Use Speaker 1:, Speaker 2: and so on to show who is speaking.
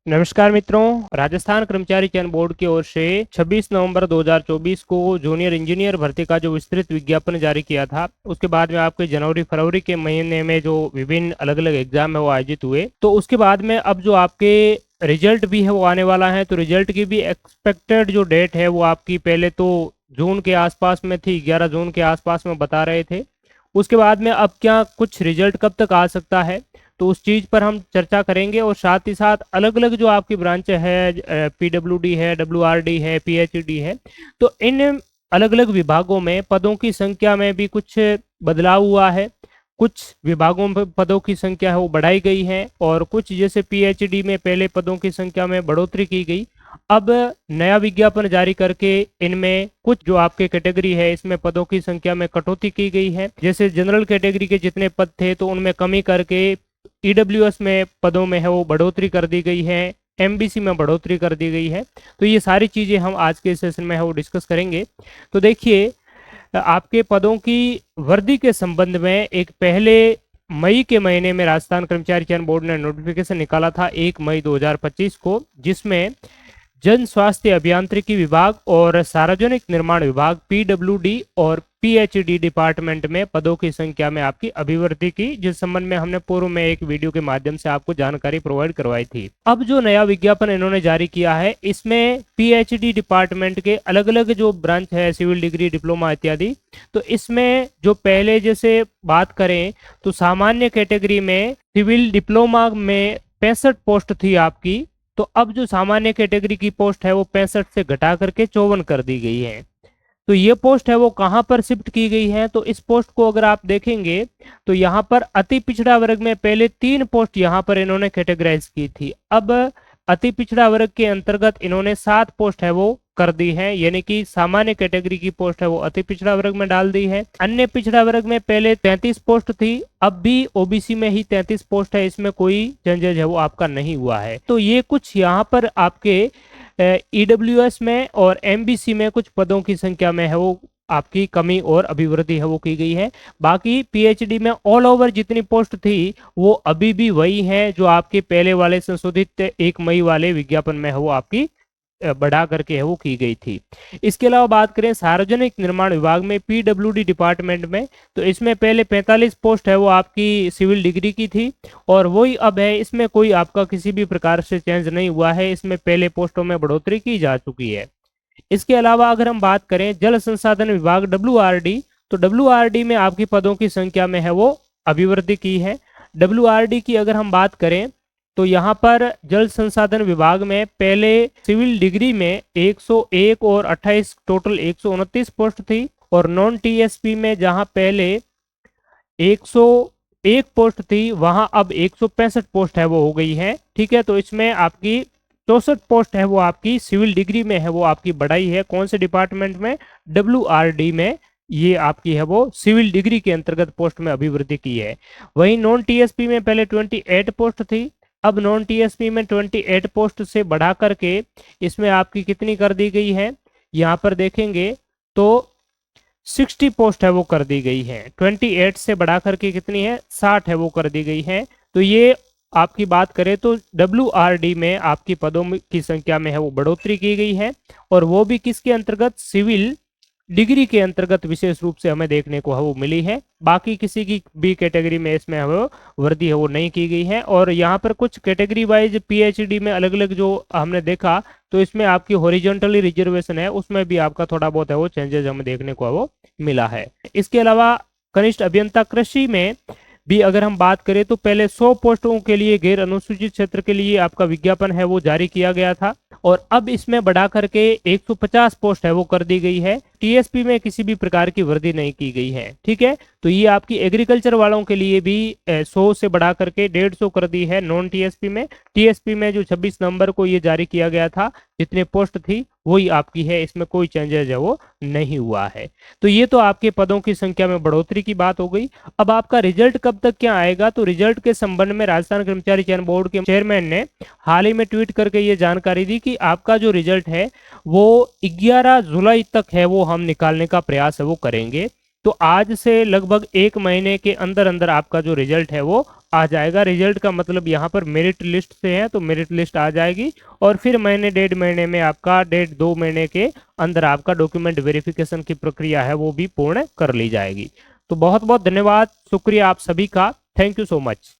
Speaker 1: नमस्कार मित्रों, राजस्थान कर्मचारी चयन बोर्ड की ओर से 26 नवंबर 2024 को जूनियर इंजीनियर भर्ती का जो विस्तृत विज्ञापन जारी किया था, उसके बाद में आपके जनवरी फरवरी के महीने में जो विभिन्न अलग अलग एग्जाम है वो आयोजित हुए। तो उसके बाद में अब जो आपके रिजल्ट भी है वो आने वाला है। तो रिजल्ट की भी एक्सपेक्टेड जो डेट है वो आपकी पहले तो जून के आसपास में थी, 11 जून के आसपास में बता रहे थे। उसके बाद में अब क्या कुछ रिजल्ट कब तक आ सकता है, तो उस चीज़ पर हम चर्चा करेंगे। और साथ ही साथ अलग अलग जो आपकी ब्रांच है, पीडब्ल्यूडी है, डब्ल्यूआरडी है, पीएचडी है, तो इन अलग अलग विभागों में पदों की संख्या में भी कुछ बदलाव हुआ है। कुछ विभागों में पदों की संख्या है वो बढ़ाई गई है, और कुछ जैसे पीएचडी में पहले पदों की संख्या में बढ़ोतरी की गई। अब नया विज्ञापन जारी करके इनमें कुछ जो आपके कैटेगरी है इसमें पदों की संख्या में कटौती की गई है। जैसे जनरल कैटेगरी के जितने पद थे तो उनमें कमी करके ईडब्ल्यूएस में पदों में है वो बढ़ोतरी कर दी गई है, एमबीसी में बढ़ोतरी कर दी गई है। तो ये सारी चीज़ें हम आज के सेशन में है वो डिस्कस करेंगे। तो देखिए, आपके पदों की वर्दी के संबंध में एक पहले मई के महीने में राजस्थान कर्मचारी चयन बोर्ड ने नोटिफिकेशन निकाला था 1 मई 2025 को, जिसमें जन स्वास्थ्य अभियांत्रिकी विभाग और सार्वजनिक निर्माण विभाग पीडब्ल्यूडी और पीएचडी डिपार्टमेंट में पदों की संख्या में आपकी अभिवृद्धि की, जिस संबंध में हमने पूर्व में एक वीडियो के माध्यम से आपको जानकारी प्रोवाइड करवाई थी। अब जो नया विज्ञापन इन्होंने जारी किया है इसमें पीएचडी डिपार्टमेंट के अलग अलग जो ब्रांच है, सिविल डिग्री, डिप्लोमा इत्यादि, तो इसमें जो पहले जैसे बात करें तो सामान्य कैटेगरी में सिविल डिप्लोमा में 65 पोस्ट थी आपकी, तो अब जो सामान्य कैटेगरी की पोस्ट है वो 65 से घटा करके 54 कर दी गई है। तो ये पोस्ट है वो कहां पर शिफ्ट की गई है, तो इस पोस्ट को अगर आप देखेंगे तो यहाँ पर अति पिछड़ा वर्ग में पहले 3 पोस्ट यहाँ पर इन्होंने कैटेगराइज की थी। अब अति पिछड़ा वर्ग के अंतर्गत इन्होंने 7 पोस्ट है वो कर दी है, यानी कि सामान्य कैटेगरी की पोस्ट है वो अति पिछड़ा वर्ग में डाल दी है। अन्य पिछड़ा वर्ग में पहले 33 पोस्ट थी, अब भी ओबीसी में ही 33 पोस्ट है, इसमें कोई चेंजेज है वो आपका नहीं हुआ है। तो ये कुछ यहाँ पर आपके ईडब्ल्यूएस में और एमबीसी में कुछ पदों की संख्या में है वो आपकी कमी और अभिवृद्धि है वो की गई है। बाकी पीएचडी में ऑल ओवर जितनी पोस्ट थी वो अभी भी वही है जो आपके पहले वाले संशोधित 1 मई वाले विज्ञापन में है वो आपकी बढ़ा करके है वो की गई थी। इसके अलावा बात करें सार्वजनिक निर्माण विभाग में पीडब्ल्यूडी डिपार्टमेंट में, तो इसमें पहले 45 पोस्ट है वो आपकी सिविल डिग्री की थी और वही अब है, इसमें कोई आपका किसी भी प्रकार से चेंज नहीं हुआ है, इसमें पहले पोस्टों में बढ़ोतरी की जा चुकी है। इसके अलावा अगर हम बात करें जल संसाधन विभाग डब्ल्यूआरडी, तो डब्ल्यूआरडी में आपकी पदों की संख्या में है वो अभिवृद्धि की है। डब्ल्यूआरडी की अगर हम बात करें तो यहाँ पर जल संसाधन विभाग में पहले सिविल डिग्री में 101 और 28 टोटल 129 पोस्ट थी, और नॉन टीएसपी में जहाँ पहले 101 पोस्ट थी वहां अब 165 पोस्ट है वो हो गई है। ठीक है, तो इसमें आपकी 64 पोस्ट है वो आपकी सिविल डिग्री में है वो आपकी बढ़ाई है। कौन से डिपार्टमेंट में? डब्ल्यूआरडी में ये आपकी है वो सिविल डिग्री के अंतर्गत पोस्ट में अभिवृद्धि की है। वहीं नॉन टीएसपी में पहले 28 पोस्ट थी, अब नॉन टीएसपी में 28 पोस्ट से बढ़ा करके इसमें आपकी कितनी कर दी गई है, यहाँ पर देखेंगे तो 60 पोस्ट है वो कर दी गई है। 28 से बढ़ा करके कितनी है, 60 है वो कर दी गई है। तो ये आपकी बात करें तो डब्ल्यूआरडी में आपकी पदों की संख्या में है वो बढ़ोतरी की गई है, और वो भी किसके अंतर्गत? सिविल डिग्री के अंतर्गत विशेष रूप से हमें देखने को है वो मिली है। बाकी किसी की भी कैटेगरी में इसमें वो वृद्धि है वो नहीं की गई है। और यहाँ पर कुछ कैटेगरी वाइज पीएचडी में अलग अलग जो हमने देखा, तो इसमें आपकी हॉरिजॉन्टली रिजर्वेशन है उसमें भी आपका थोड़ा बहुत है वो चेंजेस हमें देखने को है वो मिला है। इसके अलावा कनिष्ठ अभियंता कृषि में भी अगर हम बात करें तो पहले 100 पोस्टों के लिए गैर अनुसूचित क्षेत्र के लिए आपका विज्ञापन है वो जारी किया गया था, और अब इसमें बढ़ा करके 150 पोस्ट है वो कर दी गई है। टीएसपी में किसी भी प्रकार की वृद्धि नहीं की गई है। ठीक है, तो ये आपकी एग्रीकल्चर वालों के लिए भी 100 से बढ़ा करके 150 कर दी है नॉन टीएसपी में। टीएसपी में जो 26 नवंबर को ये जारी किया गया था जितने पोस्ट थी वही आपकी है, इसमें कोई चेंजेस है वो नहीं हुआ है। तो ये तो आपके पदों की संख्या में बढ़ोतरी की बात हो गई। अब आपका रिजल्ट कब तक क्या आएगा, तो रिजल्ट के संबंध में राजस्थान कर्मचारी चयन बोर्ड के चेयरमैन ने हाल ही में ट्वीट करके ये जानकारी दी कि आपका जो रिजल्ट है वो 11 जुलाई तक है वो हम निकालने का प्रयास है वो करेंगे। तो आज से लगभग 1 महीने के अंदर अंदर आपका जो रिजल्ट है वो आ जाएगा। रिजल्ट का मतलब यहाँ पर मेरिट लिस्ट से है तो मेरिट लिस्ट आ जाएगी, और फिर महीने 1.5 महीने में आपका 1.5-2 महीने के अंदर आपका डॉक्यूमेंट वेरिफिकेशन की प्रक्रिया है वो भी पूर्ण कर ली जाएगी। तो बहुत बहुत धन्यवाद, शुक्रिया आप सभी का। Thank you so much.